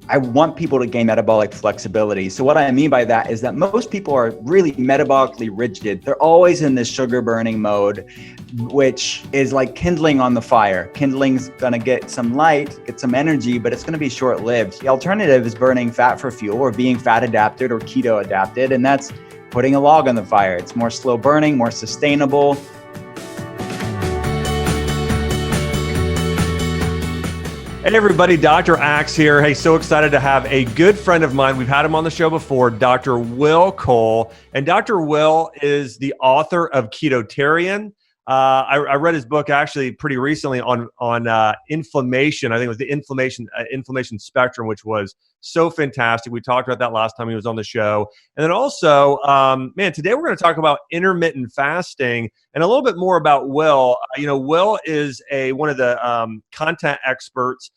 I want people to gain metabolic flexibility. So what I mean by that is that most people are really metabolically rigid. They're always in this sugar burning mode, which is like kindling on the fire. Kindling's gonna get some light, get some energy, but it's gonna be short lived. The alternative is burning fat for fuel or being fat adapted or keto adapted. And that's putting a log on the fire. It's more slow burning, more sustainable. Hey everybody, Dr. Axe here. Hey, so excited to have a good friend of mine. We've had him on the show before, Dr. Will Cole. And Dr. Will is the author of Ketotarian. I read his book actually pretty recently on inflammation. I think it was the inflammation spectrum, which was so fantastic. We talked about that last time he was on the show. And then also, today we're going to talk about intermittent fasting and a little bit more about Will. Will is one of the content experts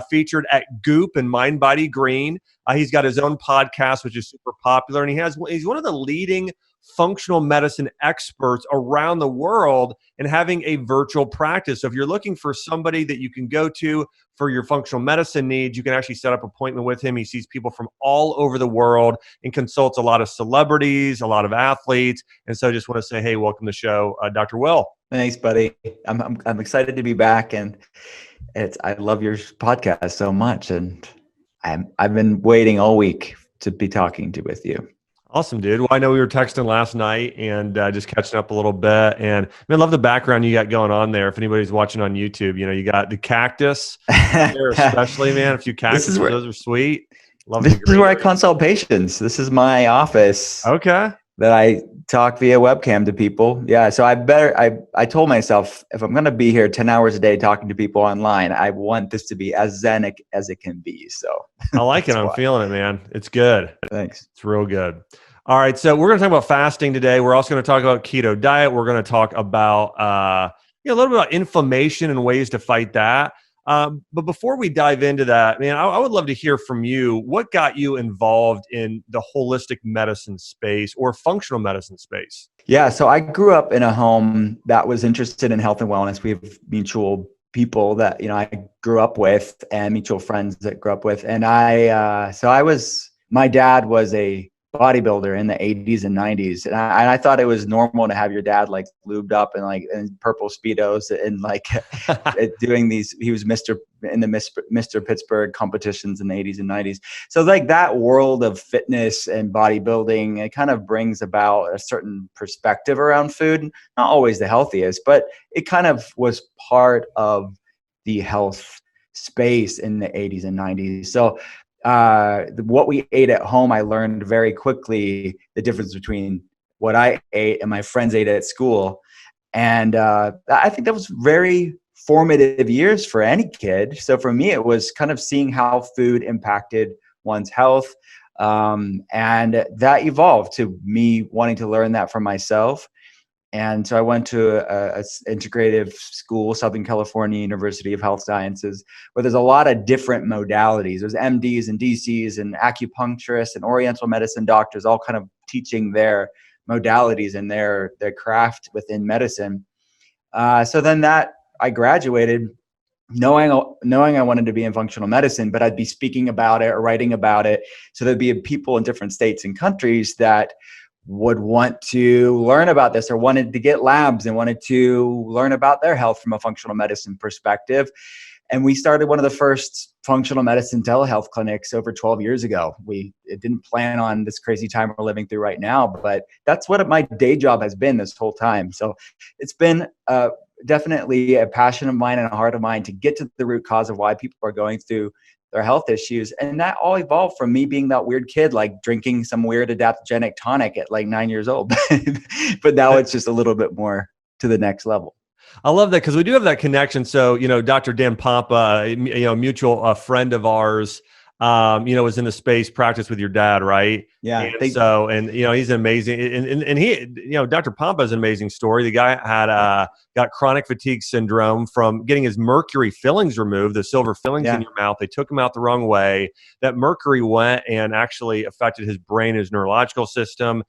featured at Goop and Mind Body Green. He's got his own podcast, which is super popular, and he's one of the leading functional medicine experts around the world and having a virtual practice. So if you're looking for somebody that you can go to for your functional medicine needs, you can actually set up an appointment with him. He sees people from all over the world and consults a lot of celebrities, a lot of athletes. And so I just want to say, hey, welcome to the show, Dr. Will. Thanks, buddy. I'm excited to be back, and I love your podcast so much, and I've been waiting all week to be talking with you. Awesome, dude. Well, I know we were texting last night and just catching up a little bit. And I love the background you got going on there. If anybody's watching on YouTube, you got the cactus there, especially, man. A few cactuses, those are sweet. This is where I consult patients. This is my office. Okay. That I talk via webcam to people. Yeah. So I told myself, if I'm going to be here 10 hours a day talking to people online, I want this to be as zen as it can be. So I like it. I'm feeling it, man. It's good. Thanks. It's real good. All right. So we're going to talk about fasting today. We're also going to talk about keto diet. We're going to talk about, a little bit about inflammation and ways to fight that. But before we dive into that, man, I would love to hear from you. What got you involved in the holistic medicine space or functional medicine space? Yeah. So I grew up in a home that was interested in health and wellness. We have mutual people that, I grew up with and mutual friends that grew up with. And my dad was a bodybuilder in the 80s and 90s. And I thought it was normal to have your dad like lubed up and like in purple Speedos and like doing these. He was Mr. Pittsburgh competitions in the 80s and 90s. So like that world of fitness and bodybuilding, it kind of brings about a certain perspective around food. Not always the healthiest, but it kind of was part of the health space in the 80s and 90s. So what we ate at home, I learned very quickly the difference between what I ate and my friends ate at school. And I think that was very formative years for any kid. So for me, it was kind of seeing how food impacted one's health. And that evolved to me wanting to learn that for myself. And so I went to a integrative school, Southern California University of Health Sciences, where there's a lot of different modalities. There's MDs and DCs and acupuncturists and oriental medicine doctors, all kind of teaching their modalities and their craft within medicine. So then I graduated knowing I wanted to be in functional medicine, but I'd be speaking about it or writing about it. So there'd be people in different states and countries that would want to learn about this or wanted to get labs and wanted to learn about their health from a functional medicine perspective. And we started one of the first functional medicine telehealth clinics over 12 years ago. It didn't plan on this crazy time we're living through right now, but that's what my day job has been this whole time. So it's been definitely a passion of mine and a heart of mine to get to the root cause of why people are going through their health issues. And that all evolved from me being that weird kid, like drinking some weird adaptogenic tonic at like 9 years old. But now it's just a little bit more to the next level. I love that because we do have that connection. So, Dr. Dan Pompa, a mutual friend of ours, was in the space, practice with your dad, right? Yeah. And he's amazing. And he, Dr. Pompa is an amazing story. The guy had got chronic fatigue syndrome from getting his mercury fillings removed, the silver fillings in your mouth. They took him out the wrong way. That mercury went and actually affected his brain, his neurological system.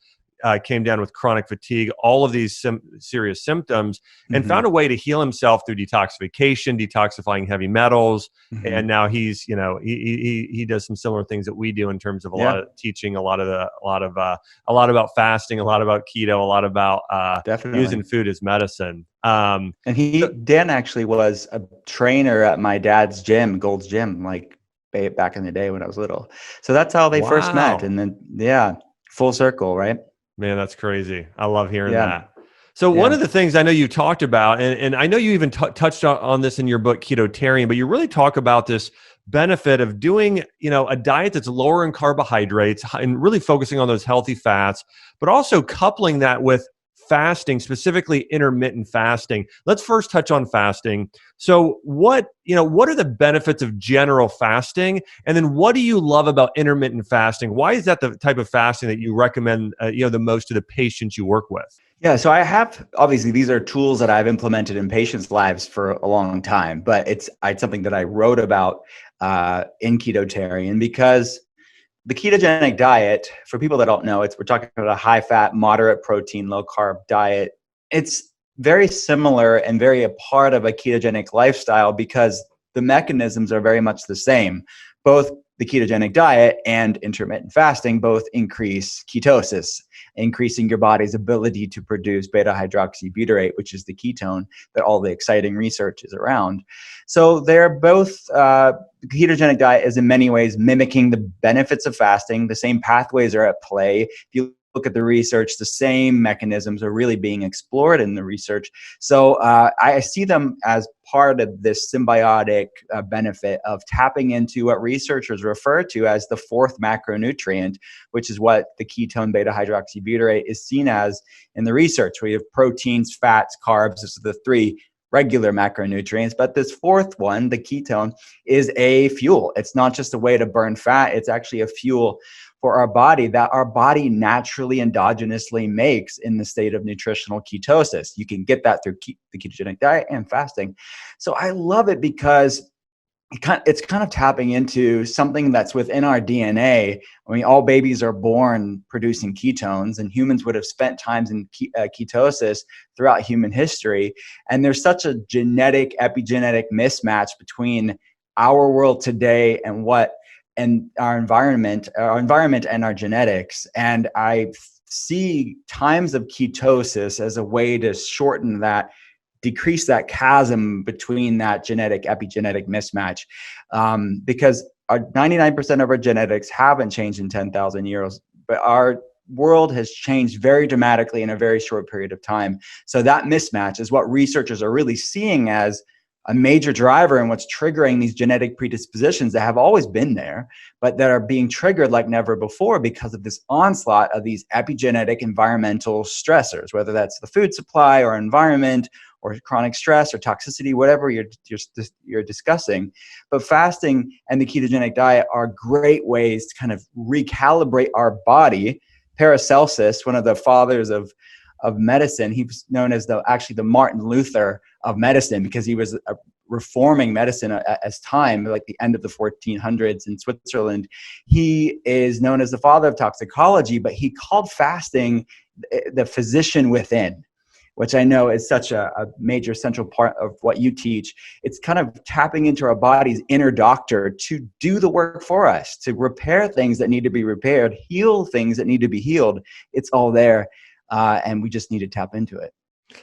came down with chronic fatigue, all of these serious symptoms, and found a way to heal himself through detoxification, detoxifying heavy metals. And now he's, he does some similar things that we do in terms of a lot of teaching, a lot about fasting, a lot about keto, a lot about using food as medicine. And Dan actually was a trainer at my dad's gym, Gold's Gym, like back in the day when I was little. So that's how they first met. And then, full circle, right? Man, that's crazy. I love hearing that. So one of the things I know you talked about, and I know you even touched on this in your book, Ketotarian, but you really talk about this benefit of doing, a diet that's lower in carbohydrates and really focusing on those healthy fats, but also coupling that with fasting, specifically intermittent fasting. Let's first touch on fasting. So what are the benefits of general fasting? And then what do you love about intermittent fasting? Why is that the type of fasting that you recommend, the most to the patients you work with? Yeah, so obviously these are tools that I've implemented in patients' lives for a long time, but it's something that I wrote about in Ketotarian, because the ketogenic diet, for people that don't know, we're talking about a high fat, moderate protein, low carb diet. It's very similar and very a part of a ketogenic lifestyle because the mechanisms are very much the same. Both the ketogenic diet and intermittent fasting both increase ketosis, increasing your body's ability to produce beta-hydroxybutyrate, which is the ketone that all the exciting research is around. So they're both, the ketogenic diet is in many ways mimicking the benefits of fasting. The same pathways are at play. If you look at the research, the same mechanisms are really being explored in the research. So I see them as part of this symbiotic benefit of tapping into what researchers refer to as the fourth macronutrient, which is what the ketone beta-hydroxybutyrate is seen as in the research, where you have proteins, fats, carbs. This is the three regular macronutrients, but this fourth one, the ketone, is a fuel. It's not just a way to burn fat. It's actually a fuel for our body that our body naturally endogenously makes in the state of nutritional ketosis. You can get that through the ketogenic diet and fasting. So I love it because it's kind of tapping into something that's within our DNA. I mean, all babies are born producing ketones, and humans would have spent times in ketosis throughout human history. And there's such a epigenetic mismatch between our world today and our environment and our genetics. And I see times of ketosis as a way to shorten that, decrease that chasm between that epigenetic mismatch, because 99% of our genetics haven't changed in 10,000 years, but our world has changed very dramatically in a very short period of time. So that mismatch is what researchers are really seeing as a major driver in what's triggering these genetic predispositions that have always been there, but that are being triggered like never before because of this onslaught of these epigenetic environmental stressors, whether that's the food supply or environment or chronic stress or toxicity, whatever you're discussing. But fasting and the ketogenic diet are great ways to kind of recalibrate our body. Paracelsus, one of the fathers of medicine, he was known as the Martin Luther of medicine, because he was reforming medicine as time, like the end of the 1400s in Switzerland. He is known as the father of toxicology, but he called fasting the physician within, which I know is such a major central part of what you teach. It's kind of tapping into our body's inner doctor to do the work for us, to repair things that need to be repaired, heal things that need to be healed. It's all there. And we just need to tap into it.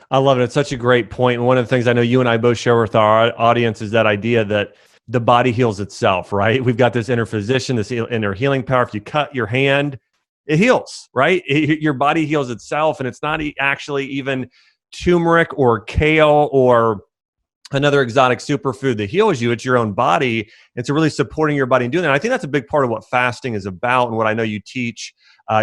I love it. It's such a great point. And one of the things I know you and I both share with our audience is that idea that the body heals itself, right? We've got this inner physician, this inner healing power. If you cut your hand, it heals, right? Your body heals itself. And it's not actually even turmeric or kale or another exotic superfood that heals you. It's your own body. It's really supporting your body and doing that. And I think that's a big part of what fasting is about, and what I know you teach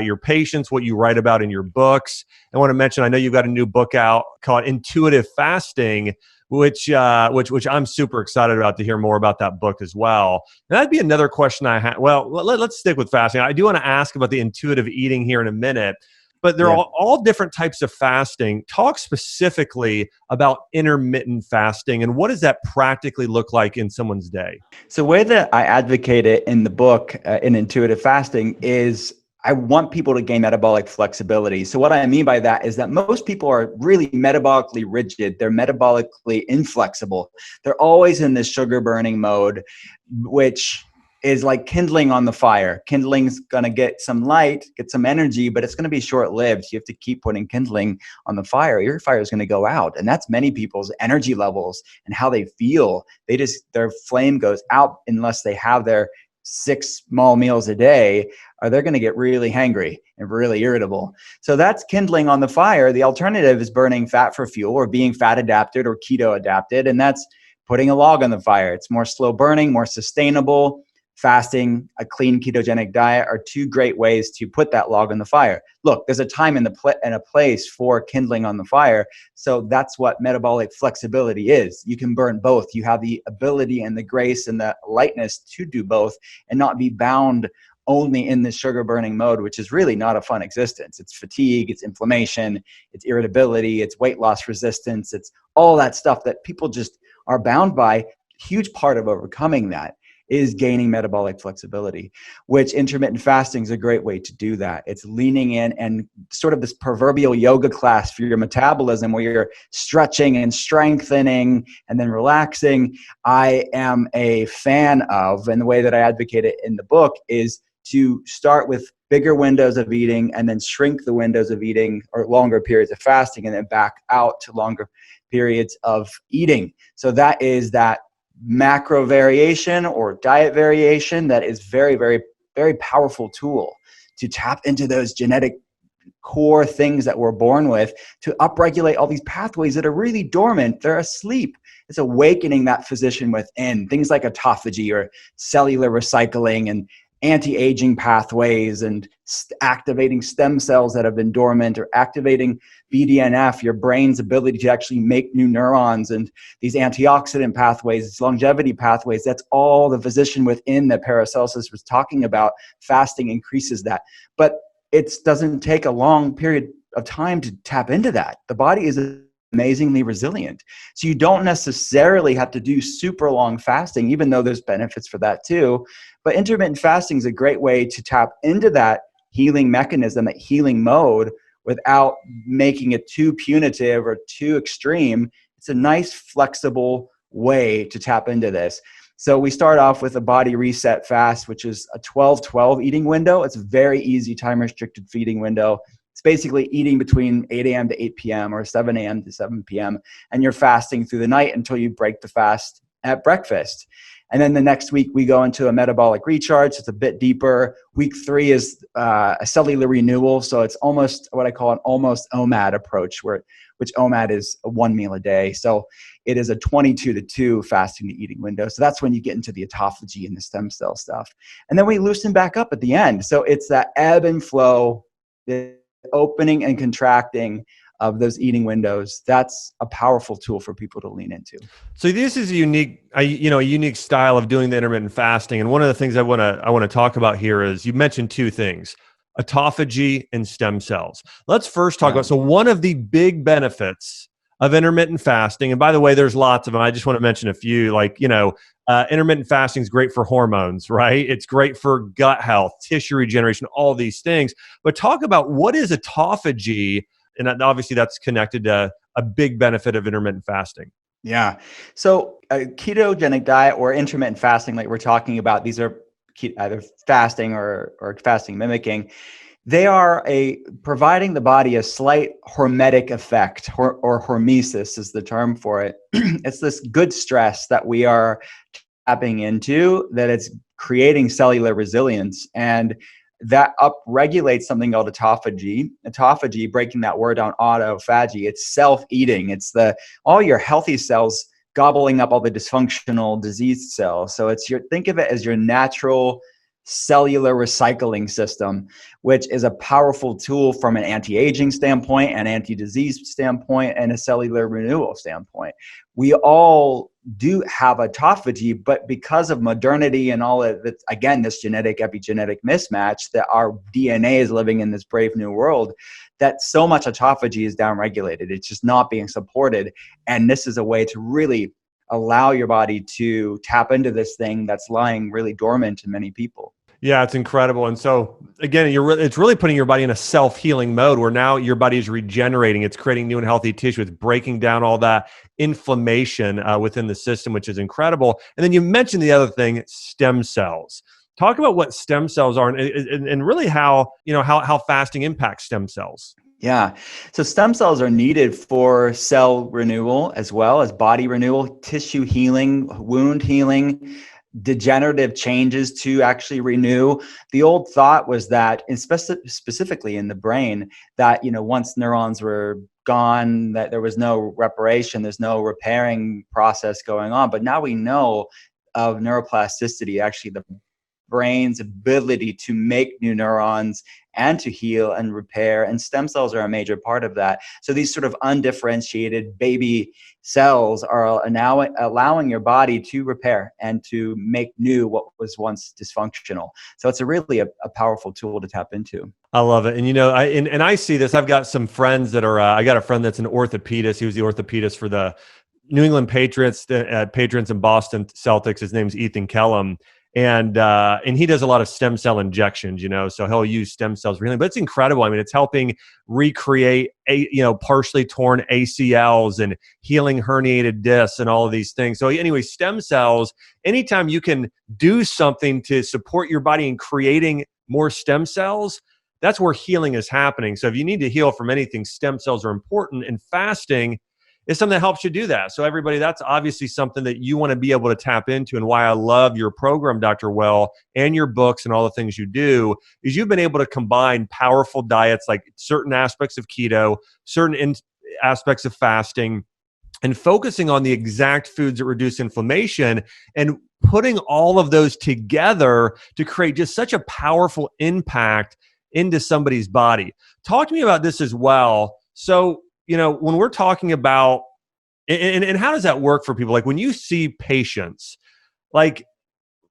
your patients, what you write about in your books. I want to mention, I know you've got a new book out called Intuitive Fasting, which I'm super excited about to hear more about that book as well. And that'd be another question I had. Well, let's stick with fasting. I do want to ask about the intuitive eating here in a minute. But there are all different types of fasting. Talk specifically about intermittent fasting, and what does that practically look like in someone's day? So the way that I advocate it in the book, in Intuitive Fasting, is I want people to gain metabolic flexibility. So what I mean by that is that most people are really metabolically rigid. They're metabolically inflexible. They're always in this sugar burning mode, which is like kindling on the fire. Kindling's going to get some light, get some energy, but it's going to be short lived. You have to keep putting kindling on the fire. Your fire is going to go out. And that's many people's energy levels and how they feel. Their flame goes out unless they have their 6 small meals a day, or they're going to get really hangry and really irritable. So that's kindling on the fire. The alternative is burning fat for fuel, or being fat adapted or keto adapted. And that's putting a log on the fire. It's more slow burning, more sustainable. Fasting, a clean ketogenic diet are two great ways to put that log on the fire. Look, there's a time and a place for kindling on the fire. So that's what metabolic flexibility is. You can burn both. You have the ability and the grace and the lightness to do both and not be bound only in the sugar burning mode, which is really not a fun existence. It's fatigue, it's inflammation, it's irritability, it's weight loss resistance. It's all that stuff that people just are bound by. Huge part of overcoming that is gaining metabolic flexibility, which intermittent fasting is a great way to do that. It's leaning in and sort of this proverbial yoga class for your metabolism where you're stretching and strengthening and then relaxing. I am a fan of, and the way that I advocate it in the book is to start with bigger windows of eating and then shrink the windows of eating, or longer periods of fasting, and then back out to longer periods of eating. So that is that macro variation or diet variation that is very, very, very powerful tool to tap into those genetic core things that we're born with, to upregulate all these pathways that are really dormant. They're asleep. It's awakening that physician within. Things like autophagy or cellular recycling and anti-aging pathways and activating stem cells that have been dormant, or activating BDNF, your brain's ability to actually make new neurons, and these antioxidant pathways, these longevity pathways. That's all the physician within that Paracelsus was talking about. Fasting increases that. But it doesn't take a long period of time to tap into that. The body is amazingly resilient. So you don't necessarily have to do super long fasting, even though there's benefits for that too. But intermittent fasting is a great way to tap into that healing mechanism, that healing mode, without making it too punitive or too extreme. It's a nice, flexible way to tap into this. So we start off with a body reset fast, which is a 12-12 eating window. It's a very easy time-restricted feeding window. It's basically eating between 8 a.m. to 8 p.m. or 7 a.m. to 7 p.m. And you're fasting through the night until you break the fast at breakfast. And then the next week, we go into a metabolic recharge. It's a bit deeper. Week 3 is a cellular renewal. So it's almost what I call an almost OMAD approach, which OMAD is a 1 meal a day. So it is a 22-2 fasting to eating window. So that's when you get into the autophagy and the stem cell stuff. And then we loosen back up at the end. So it's that ebb and flow, the opening and contracting of those eating windows. That's a powerful tool for people to lean into. So this is a unique style of doing the intermittent fasting. And one of the things I want to talk about here is, you mentioned two things: autophagy and stem cells. Let's first talk about, so one of the big benefits of intermittent fasting, and by the way, there's lots of them. I just want to mention a few, like, intermittent fasting is great for hormones, right? It's great for gut health, tissue regeneration, all these things. But talk about, what is autophagy? And obviously that's connected to a big benefit of intermittent fasting. Yeah. So a ketogenic diet or intermittent fasting, like we're talking about, these are either fasting or fasting mimicking. They are providing the body a slight hormetic effect, or hormesis is the term for it. It's this good stress that we are tapping into, that it's creating cellular resilience, and that upregulates something called autophagy. Autophagy, breaking that word down, autophagy, it's self-eating. It's all your healthy cells gobbling up all the dysfunctional diseased cells. So think of it as your natural cellular recycling system, which is a powerful tool from an anti-aging standpoint, an anti-disease standpoint, and a cellular renewal standpoint. We all do have autophagy, but because of modernity and all of it, again, this genetic epigenetic mismatch, that our DNA is living in this brave new world, that so much autophagy is downregulated. It's just not being supported. And this is a way to really allow your body to tap into this thing that's lying really dormant in many people. Yeah, it's incredible. And so again, it's really putting your body in a self-healing mode where now your body is regenerating. It's creating new and healthy tissue. It's breaking down all that inflammation within the system, which is incredible. And then you mentioned the other thing, stem cells. Talk about what stem cells are and really how, how fasting impacts stem cells. Yeah. So stem cells are needed for cell renewal as well as body renewal, tissue healing, wound healing, degenerative changes to actually renew. The old thought was that, specifically in the brain, that once neurons were gone, that there was no reparation, there's no repairing process going on. But now we know of neuroplasticity, actually the brain's ability to make new neurons and to heal and repair, and stem cells are a major part of that. So these sort of undifferentiated baby cells are now allowing your body to repair and to make new what was once dysfunctional. So it's really a powerful tool to tap into. I love it. And, I see this. I've got some friends that are, I got a friend that's an orthopedist. He was the orthopedist for the New England Patriots and Boston Celtics. His name's Ethan Kellum. And he does a lot of stem cell injections, so he'll use stem cells for healing, but it's incredible. I mean, it's helping recreate partially torn ACLs and healing herniated discs and all of these things. So anyway, stem cells, anytime you can do something to support your body in creating more stem cells, that's where healing is happening. So if you need to heal from anything, stem cells are important, and fasting is something that helps you do that. So everybody, that's obviously something that you want to be able to tap into, and why I love your program, Dr. Well, and your books and all the things you do, is you've been able to combine powerful diets like certain aspects of keto, certain aspects of fasting, and focusing on the exact foods that reduce inflammation, and putting all of those together to create just such a powerful impact into somebody's body. Talk to me about this as well. So, when we're talking about, and how does that work for people? Like when you see patients, like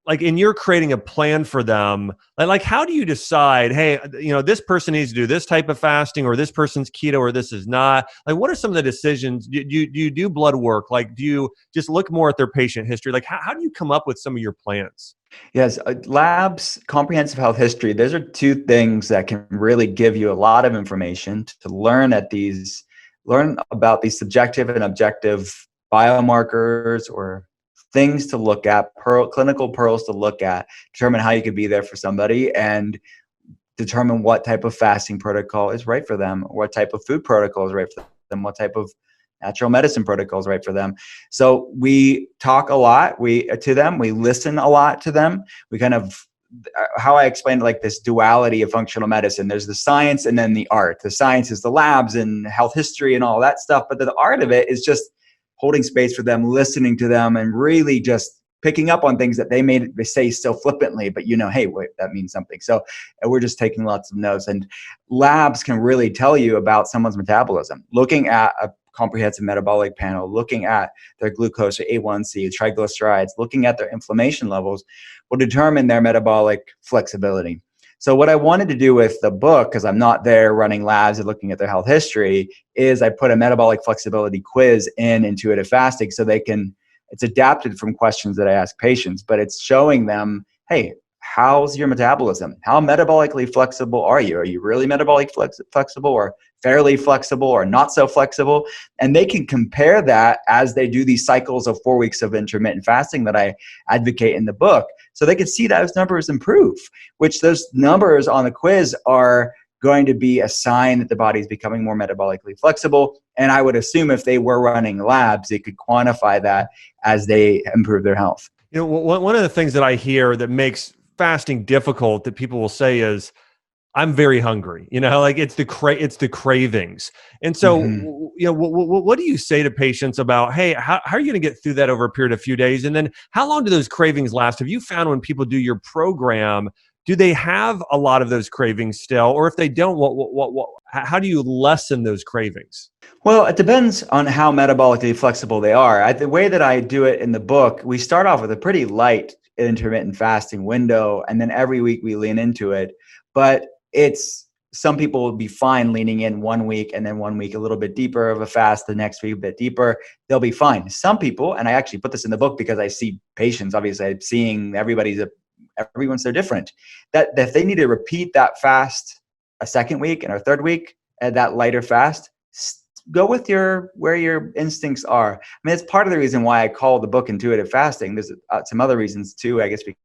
and you're creating a plan for them, like how do you decide, hey, this person needs to do this type of fasting, or this person's keto, or this is not? Like, what are some of the decisions? Do you do blood work? Like, do you just look more at their patient history? Like, how do you come up with some of your plans? Yes, labs, comprehensive health history, those are two things that can really give you a lot of information to learn about these subjective and objective biomarkers or things to look at, clinical pearls to look at, determine how you could be there for somebody, and determine what type of fasting protocol is right for them, what type of food protocol is right for them, what type of natural medicine protocols right for them. So we talk a lot to them, we listen a lot to them. We kind of, how I explained like this duality of functional medicine. There's the science and then the art. The science is the labs and health history and all that stuff, but the art of it is just holding space for them, listening to them, and really just picking up on things that they say so flippantly, but hey, wait, that means something. So we're just taking lots of notes, and labs can really tell you about someone's metabolism. Looking at a comprehensive metabolic panel, looking at their glucose or A1C, triglycerides, looking at their inflammation levels will determine their metabolic flexibility. So what I wanted to do with the book, because I'm not there running labs and looking at their health history, is I put a metabolic flexibility quiz in intuitive fasting so it's adapted from questions that I ask patients, but it's showing them, hey, how's your metabolism? How metabolically flexible are you? Are you really metabolically flexible, or fairly flexible, or not so flexible? And they can compare that as they do these cycles of 4 weeks of intermittent fasting that I advocate in the book. So they can see those numbers improve, which those numbers on the quiz are going to be a sign that the body is becoming more metabolically flexible. And I would assume if they were running labs, they could quantify that as they improve their health. One of the things that I hear that makes fasting difficult that people will say is, I'm very hungry, like it's the cravings. And so, what do you say to patients about, hey, how are you going to get through that over a period of a few days? And then how long do those cravings last? Have you found when people do your program, do they have a lot of those cravings still? Or if they don't, how do you lessen those cravings? Well, it depends on how metabolically flexible they are. The way that I do it in the book, we start off with a pretty light intermittent fasting window, and then every week we lean into it. But some people will be fine leaning in 1 week, and then 1 week a little bit deeper of a fast, the next week a bit deeper. They'll be fine. Some people, and I actually put this in the book because I see patients, obviously I'm seeing everybody's everyone's so different, that if they need to repeat that fast a second week and a third week at that lighter fast, go with where your instincts are. I mean, it's part of the reason why I call the book Intuitive Fasting. There's some other reasons too, I guess we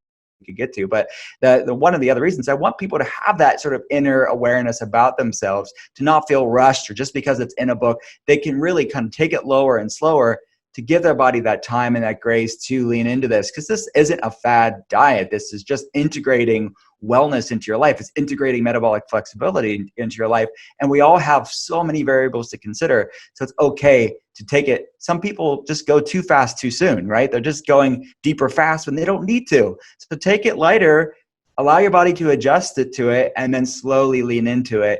could get to, but the one of the other reasons, I want people to have that sort of inner awareness about themselves, to not feel rushed, or just because it's in a book, they can really kind of take it lower and slower, to give their body that time and that grace to lean into this. Because this isn't a fad diet. This is just integrating wellness into your life. It's integrating metabolic flexibility into your life. And we all have so many variables to consider. So it's okay to take it. Some people just go too fast too soon, right? They're just going deeper fast when they don't need to. So take it lighter, allow your body to adjust it to it, and then slowly lean into it.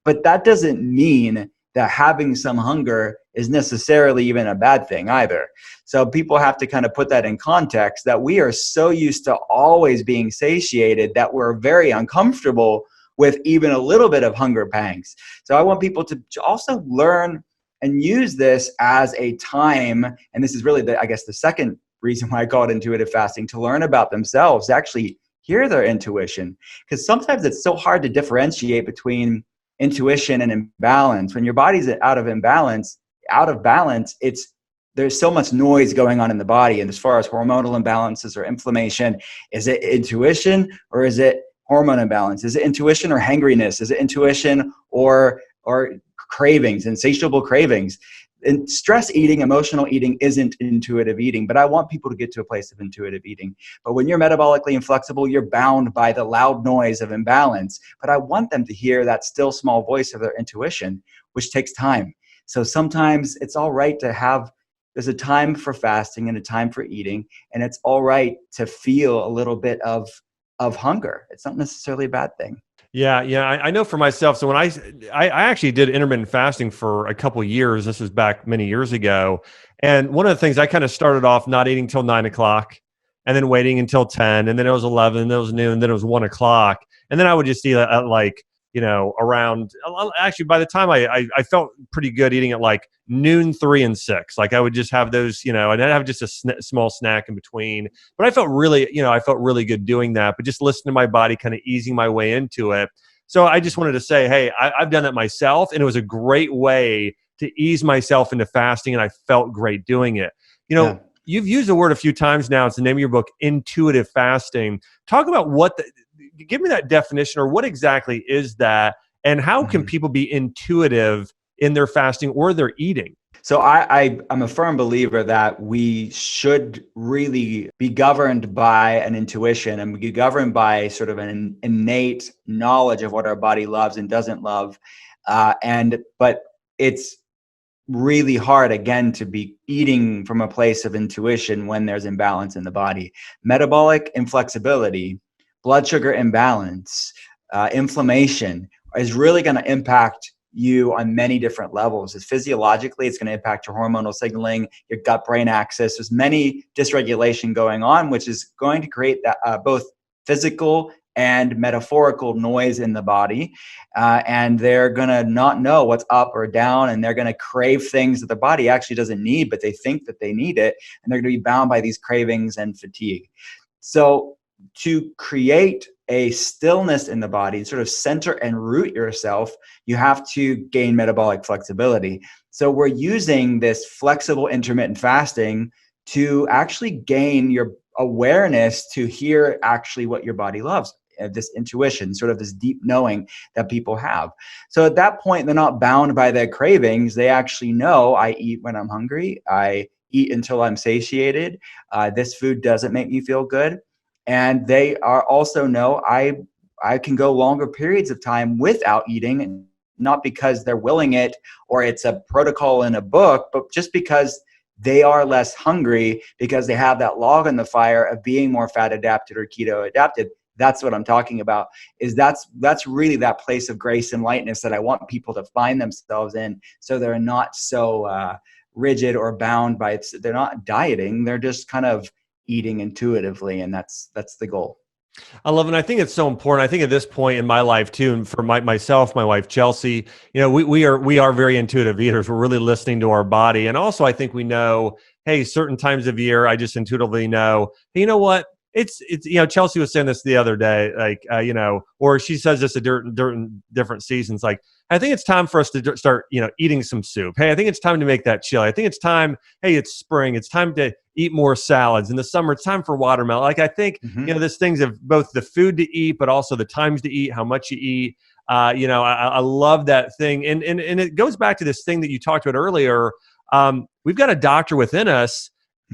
But that doesn't mean that having some hunger is necessarily even a bad thing either. So people have to kind of put that in context, that we are so used to always being satiated that we're very uncomfortable with even a little bit of hunger pangs. So I want people to also learn and use this as a time, and this is really the second reason why I call it intuitive fasting, to learn about themselves, to actually hear their intuition. Because sometimes it's so hard to differentiate between intuition and imbalance. When your body's out of balance, there's so much noise going on in the body. And as far as hormonal imbalances or inflammation, is it intuition or is it hormone imbalance? Is it intuition or hangriness? Is it intuition or cravings, insatiable cravings? And stress eating, emotional eating isn't intuitive eating, but I want people to get to a place of intuitive eating. But when you're metabolically inflexible, you're bound by the loud noise of imbalance. But I want them to hear that still small voice of their intuition, which takes time. So sometimes it's all right to there's a time for fasting and a time for eating, and it's all right to feel a little bit of hunger. It's not necessarily a bad thing. Yeah, I know for myself. So when I actually did intermittent fasting for a couple of years. This was back many years ago. And one of the things, I kind of started off not eating till 9 o'clock, and then waiting until 10, and then it was 11, and then it was noon, and then it was 1 o'clock. And then I would just eat at like, around, actually by the time I felt pretty good eating at like noon, 3 and 6. Like I would just have those, I'd have just a small snack in between, but I felt really good doing that, but just listening to my body, kind of easing my way into it. So I just wanted to say, hey, I've done that myself, and it was a great way to ease myself into fasting, and I felt great doing it. Yeah. You've used the word a few times now. It's the name of your book, Intuitive Fasting. Talk about give me that definition, or what exactly is that, and how can people be intuitive in their fasting or their eating? So I'm a firm believer that we should really be governed by an intuition, and be governed by sort of an innate knowledge of what our body loves and doesn't love. But it's really hard, again, to be eating from a place of intuition when there's imbalance in the body. Metabolic inflexibility, blood sugar imbalance, inflammation is really going to impact you on many different levels. Physiologically, it's going to impact your hormonal signaling, your gut-brain axis. There's many dysregulation going on, which is going to create that both physical and metaphorical noise in the body. And they're going to not know what's up or down, and they're going to crave things that the body actually doesn't need, but they think that they need it. And they're going to be bound by these cravings and fatigue. So to create a stillness in the body, sort of center and root yourself, you have to gain metabolic flexibility. So we're using this flexible intermittent fasting to actually gain your awareness to hear actually what your body loves. This intuition, sort of this deep knowing that people have. So at that point, they're not bound by their cravings. They actually know, I eat when I'm hungry. I eat until I'm satiated. This food doesn't make me feel good. And they are also know I can go longer periods of time without eating, not because they're willing it or it's a protocol in a book, but just because they are less hungry, because they have that log in the fire of being more fat adapted or keto adapted. That's what I'm talking about. That's really that place of grace and lightness that I want people to find themselves in, so they're not so rigid or bound by it. They're not dieting. They're just kind of eating intuitively, and that's the goal. I love it. And I think it's so important. I think at this point in my life too, and for myself, my wife Chelsea, we are very intuitive eaters. We're really listening to our body, and also I think we know, hey, certain times of year, I just intuitively know, hey, you know what? it's Chelsea was saying this the other day, like or she says this at different seasons, like, I think it's time for us to start eating some soup. Hey, I think it's time to make that chili. I think it's time, hey, it's spring, it's time to eat more salads. In the summer, it's time for watermelon. Like, I think this things of both the food to eat, but also the times to eat, how much you eat. I love that thing, and it goes back to this thing that you talked about earlier. We've got a doctor within us.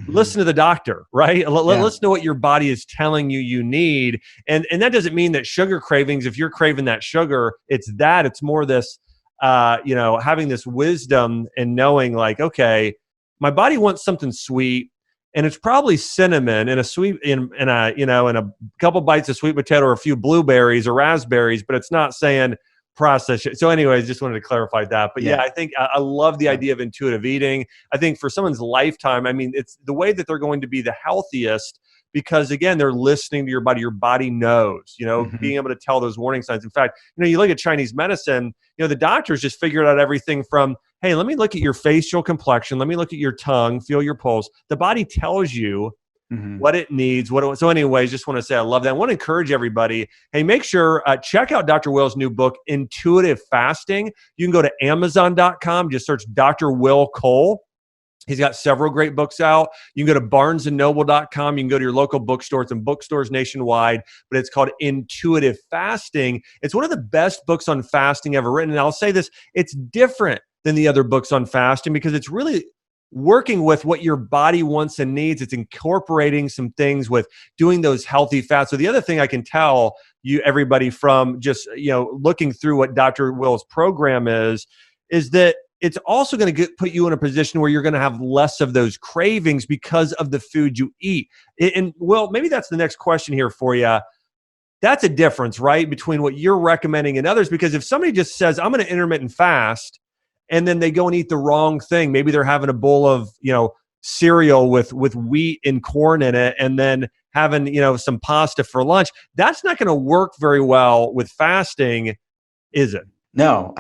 Listen to the doctor, right? Listen to what your body is telling you need. And that doesn't mean that sugar cravings, if you're craving that sugar, it's more this, having this wisdom and knowing, like, okay, my body wants something sweet, and it's probably cinnamon and a couple bites of sweet potato or a few blueberries or raspberries, but it's not saying process it. So anyways, just wanted to clarify that. But I think I love the idea of intuitive eating. I think for someone's lifetime, I mean, it's the way that they're going to be the healthiest, because again, they're listening to your body. Your body knows, being able to tell those warning signs. In fact, you look at Chinese medicine, the doctors just figured out everything from, hey, let me look at your facial complexion. Let me look at your tongue, feel your pulse. The body tells you what it needs. So anyways, just want to say I love that. I want to encourage everybody, hey, make sure, check out Dr. Will's new book, Intuitive Fasting. You can go to Amazon.com, just search Dr. Will Cole. He's got several great books out. You can go to barnesandnoble.com. You can go to your local bookstore. It's in bookstores nationwide, but it's called Intuitive Fasting. It's one of the best books on fasting ever written. And I'll say this, it's different than the other books on fasting because it's really working with what your body wants and needs. It's incorporating some things with doing those healthy fats. So the other thing I can tell you, everybody, from just, looking through what Dr. Will's program is that it's also going to put you in a position where you're going to have less of those cravings because of the food you eat. And Will, maybe that's the next question here for you. That's a difference, right, between what you're recommending and others, because if somebody just says, I'm going to intermittent fast, and then they go and eat the wrong thing. Maybe they're having a bowl of, cereal with wheat and corn in it, and then having, some pasta for lunch. That's not going to work very well with fasting, is it? No.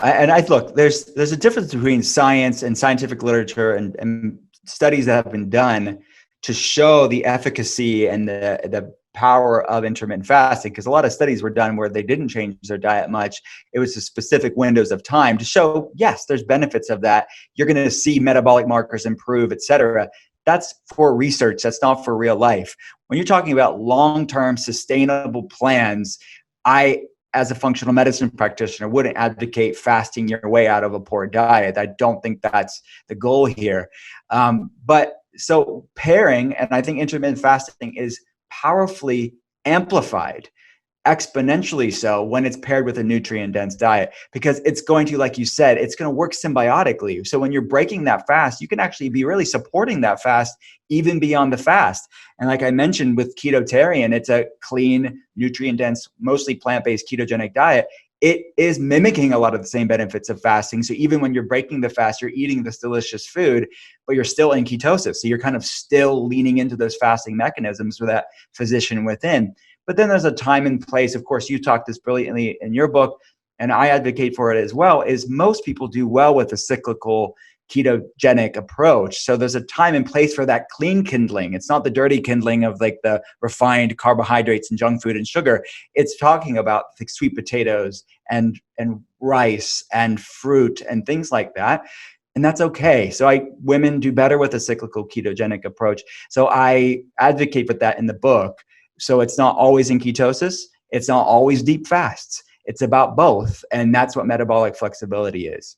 Look, there's a difference between science and scientific literature and studies that have been done to show the efficacy and the power of intermittent fasting, because a lot of studies were done where they didn't change their diet much. It was a specific windows of time to show, yes, there's benefits of that. You're going to see metabolic markers improve, et cetera. That's for research. That's not for real life. When you're talking about long-term sustainable plans, I, as a functional medicine practitioner, wouldn't advocate fasting your way out of a poor diet. I don't think that's the goal here. But so pairing, and I think intermittent fasting is powerfully amplified, exponentially so, when it's paired with a nutrient-dense diet, because it's going to, like you said, it's going to work symbiotically. So when you're breaking that fast, you can actually be really supporting that fast even beyond the fast. And like I mentioned with Ketotarian, it's a clean, nutrient-dense, mostly plant-based ketogenic diet. It is mimicking a lot of the same benefits of fasting. So even when you're breaking the fast, you're eating this delicious food, but you're still in ketosis. So you're kind of still leaning into those fasting mechanisms for that physician within. But then there's a time and place. Of course, you talked this brilliantly in your book, and I advocate for it as well, is most people do well with a cyclical ketogenic approach. So there's a time and place for that clean kindling. It's not the dirty kindling of like the refined carbohydrates and junk food and sugar. It's talking about like sweet potatoes and rice and fruit and things like that. And that's okay. So women do better with a cyclical ketogenic approach. So I advocate for that in the book. So it's not always in ketosis. It's not always deep fasts. It's about both. And that's what metabolic flexibility is.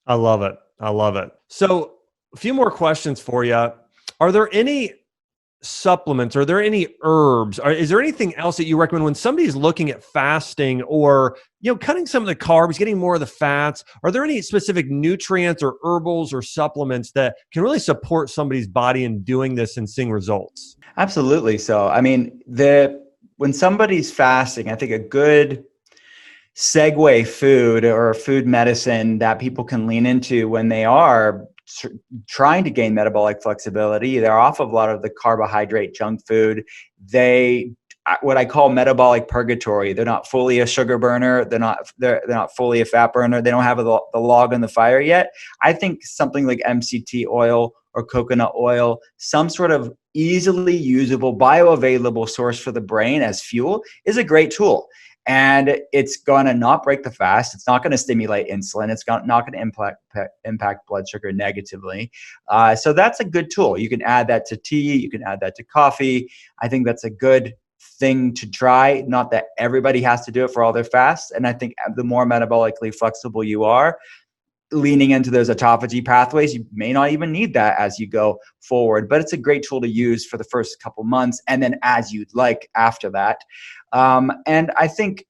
I love it. I love it. So a few more questions for you. Are there any supplements? Are there any herbs? Is there anything else that you recommend when somebody's looking at fasting or, cutting some of the carbs, getting more of the fats? Are there any specific nutrients or herbals or supplements that can really support somebody's body in doing this and seeing results? Absolutely. So, I mean, when somebody's fasting, I think a good segue food or food medicine that people can lean into when they are trying to gain metabolic flexibility, they're off of a lot of the carbohydrate junk food. What I call metabolic purgatory. They're not fully a sugar burner. They're not fully a fat burner. They don't have the log in the fire yet. I think something like MCT oil or coconut oil, some sort of easily usable, bioavailable source for the brain as fuel is a great tool. And it's going to not break the fast. It's not going to stimulate insulin. It's not going to impact blood sugar negatively. So that's a good tool. You can add that to tea. You can add that to coffee. I think that's a good thing to try. Not that everybody has to do it for all their fasts. And I think the more metabolically flexible you are, leaning into those autophagy pathways, you may not even need that as you go forward, but it's a great tool to use for the first couple months and then as you'd like after that. And I think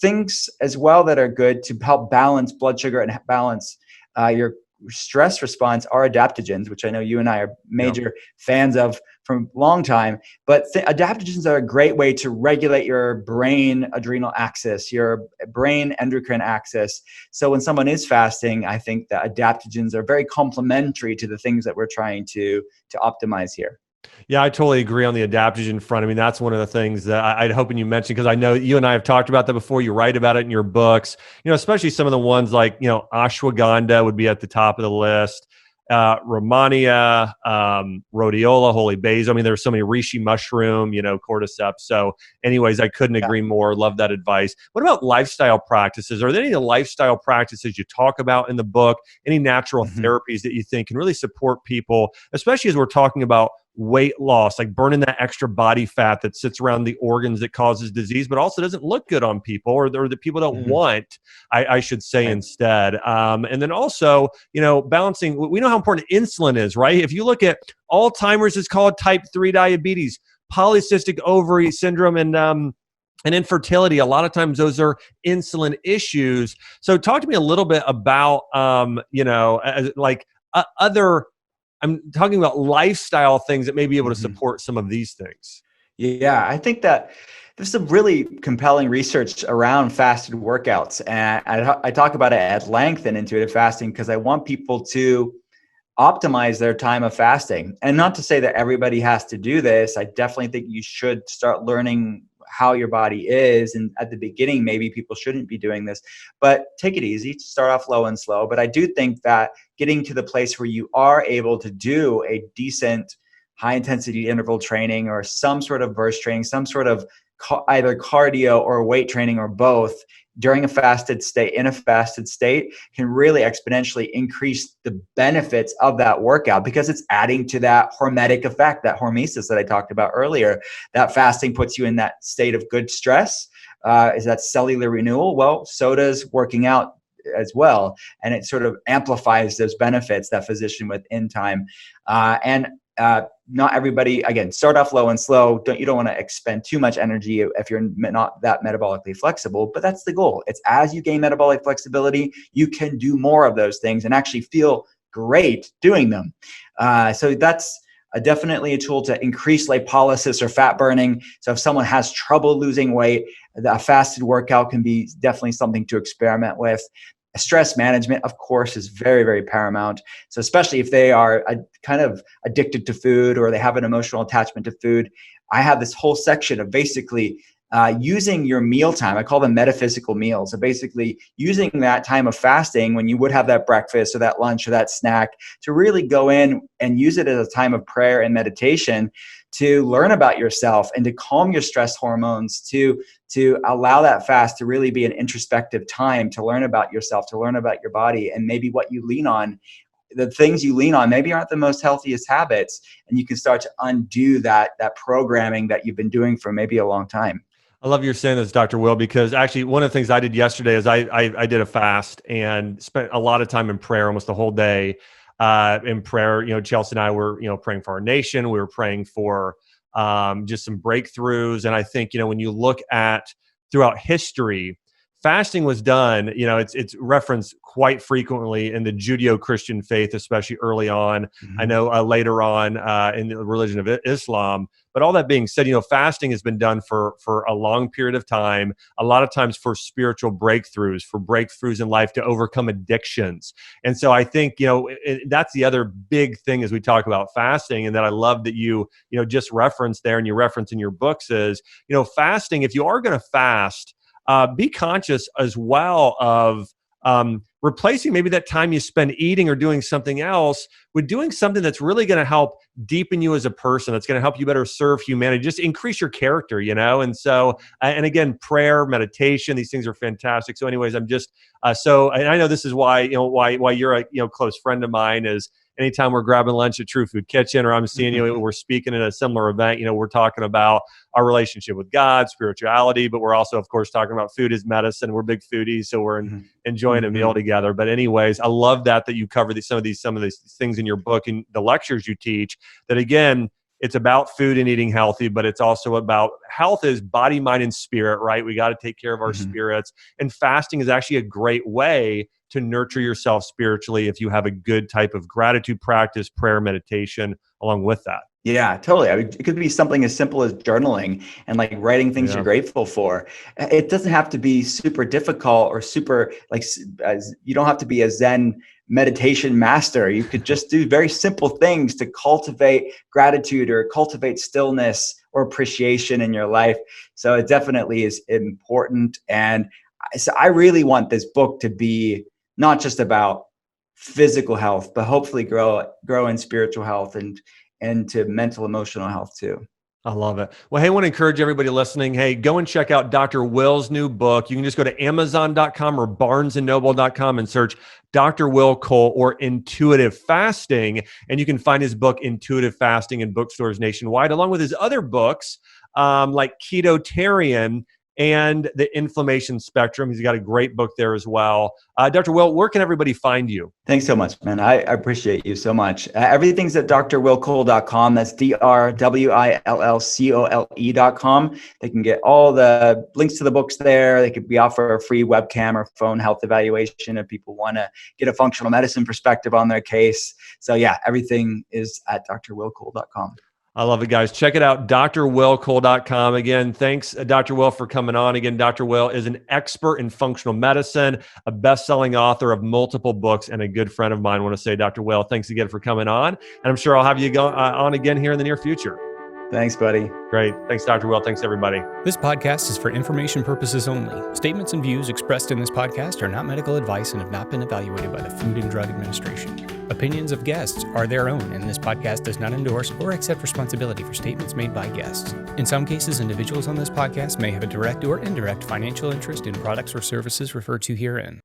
things as well that are good to help balance blood sugar and balance your stress response are adaptogens, which I know you and I are major fans of from a long time. But adaptogens are a great way to regulate your brain adrenal axis, your brain endocrine axis. So when someone is fasting, I think that adaptogens are very complementary to the things that we're trying to optimize here. Yeah, I totally agree on the adaptogen front. I mean, that's one of the things that I'd hoping you mentioned, because I know you and I have talked about that before. You write about it in your books, especially some of the ones like, ashwagandha would be at the top of the list. Rhamania, rhodiola, holy basil. I mean, there's so many reishi mushroom, cordyceps. So anyways, I couldn't agree more. Love that advice. What about lifestyle practices? Are there any lifestyle practices you talk about in the book? Any natural therapies that you think can really support people, especially as we're talking about weight loss, like burning that extra body fat that sits around the organs that causes disease, but also doesn't look good on people, or that people don't want, I should say instead. And then also, balancing, we know how important insulin is, right? If you look at Alzheimer's, is called type 3 diabetes, polycystic ovary syndrome, and infertility. A lot of times those are insulin issues. So talk to me a little bit about, other, I'm talking about lifestyle things that may be able to support some of these things. Yeah, I think that there's some really compelling research around fasted workouts. And I talk about it at length in intuitive fasting because I want people to optimize their time of fasting. And not to say that everybody has to do this. I definitely think you should start learning how your body is. And at the beginning, maybe people shouldn't be doing this, but take it easy, start off low and slow. But I do think that getting to the place where you are able to do a decent high intensity interval training or some sort of burst training, some sort of either cardio or weight training or both during a fasted state, in a fasted state, can really exponentially increase the benefits of that workout because it's adding to that hormetic effect, that hormesis that I talked about earlier. That fasting puts you in that state of good stress. Is that cellular renewal? Well, so does working out as well. And it sort of amplifies those benefits, that physician with in time. Not everybody, again, start off low and slow. You don't want to expend too much energy if you're not that metabolically flexible, but that's the goal. It's as you gain metabolic flexibility, you can do more of those things and actually feel great doing them. So that's definitely a tool to increase lipolysis or fat burning. So if someone has trouble losing weight, a fasted workout can be definitely something to experiment with. Stress management, of course, is very, very paramount. So especially if they are kind of addicted to food or they have an emotional attachment to food, I have this whole section of basically using your meal time. I call them metaphysical meals. So basically using that time of fasting when you would have that breakfast or that lunch or that snack to really go in and use it as a time of prayer and meditation to learn about yourself and to calm your stress hormones, to allow that fast to really be an introspective time to learn about yourself, to learn about your body and maybe what you lean on. The things you lean on maybe aren't the most healthiest habits, and you can start to undo that programming that you've been doing for maybe a long time. I love you're saying this, Dr. Will, because actually one of the things I did yesterday is I did a fast and spent a lot of time in prayer, almost the whole day in prayer. Chelsea and I were, praying for our nation. We were praying for just some breakthroughs. And I think, when you look at throughout history, fasting was done, it's referenced quite frequently in the Judeo-Christian faith, especially early on. I know later on in the religion of Islam. But all that being said, fasting has been done for a long period of time, a lot of times for spiritual breakthroughs, for breakthroughs in life to overcome addictions. And so I think, that's the other big thing as we talk about fasting, and that I love that you just referenced there and you reference in your books is, fasting, if you are going to fast, be conscious as well of replacing maybe that time you spend eating or doing something else with doing something that's really going to help deepen you as a person, that's going to help you better serve humanity, just increase your character, And so, and again, prayer, meditation, these things are fantastic. So anyways, I'm just, and I know this is why, why you're a, close friend of mine is anytime we're grabbing lunch at True Food Kitchen or I'm seeing you, we're speaking at a similar event, we're talking about our relationship with God, spirituality, but we're also, of course, talking about food as medicine. We're big foodies, so we're enjoying a meal together. But anyways, I love that you cover some of these things in your book and the lectures you teach, that again, it's about food and eating healthy, but it's also about health is body, mind, and spirit, right? We got to take care of our spirits. And fasting is actually a great way to nurture yourself spiritually if you have a good type of gratitude practice, prayer, meditation along with that. Yeah, totally. I mean, it could be something as simple as journaling and like writing things you're grateful for. It doesn't have to be super difficult or super you don't have to be a Zen meditation master. You could just do very simple things to cultivate gratitude or cultivate stillness or appreciation in your life. So it definitely is important. And so I really want this book to be not just about physical health, but hopefully grow in spiritual health and to mental, emotional health too. I love it. Well, hey, I want to encourage everybody listening. Hey, go and check out Dr. Will's new book. You can just go to Amazon.com or BarnesandNoble.com and search Dr. Will Cole or Intuitive Fasting. And you can find his book, Intuitive Fasting, in bookstores nationwide, along with his other books like Ketotarian and The Inflammation Spectrum. He's got a great book there as well. Dr. Will, where can everybody find you? Thanks so much, man. I appreciate you so much. Everything's at drwillcole.com. That's drwillcole.com. They can get all the links to the books there. We offer a free webcam or phone health evaluation if people want to get a functional medicine perspective on their case. So yeah, everything is at drwillcole.com. I love it, guys. Check it out, drwillcole.com. Again, thanks, Dr. Will, for coming on. Again, Dr. Will is an expert in functional medicine, a best-selling author of multiple books, and a good friend of mine. I want to say, Dr. Will, thanks again for coming on. And I'm sure I'll have you go on again here in the near future. Thanks, buddy. Great. Thanks, Dr. Will. Thanks, everybody. This podcast is for information purposes only. Statements and views expressed in this podcast are not medical advice and have not been evaluated by the Food and Drug Administration. Opinions of guests are their own, and this podcast does not endorse or accept responsibility for statements made by guests. In some cases, individuals on this podcast may have a direct or indirect financial interest in products or services referred to herein.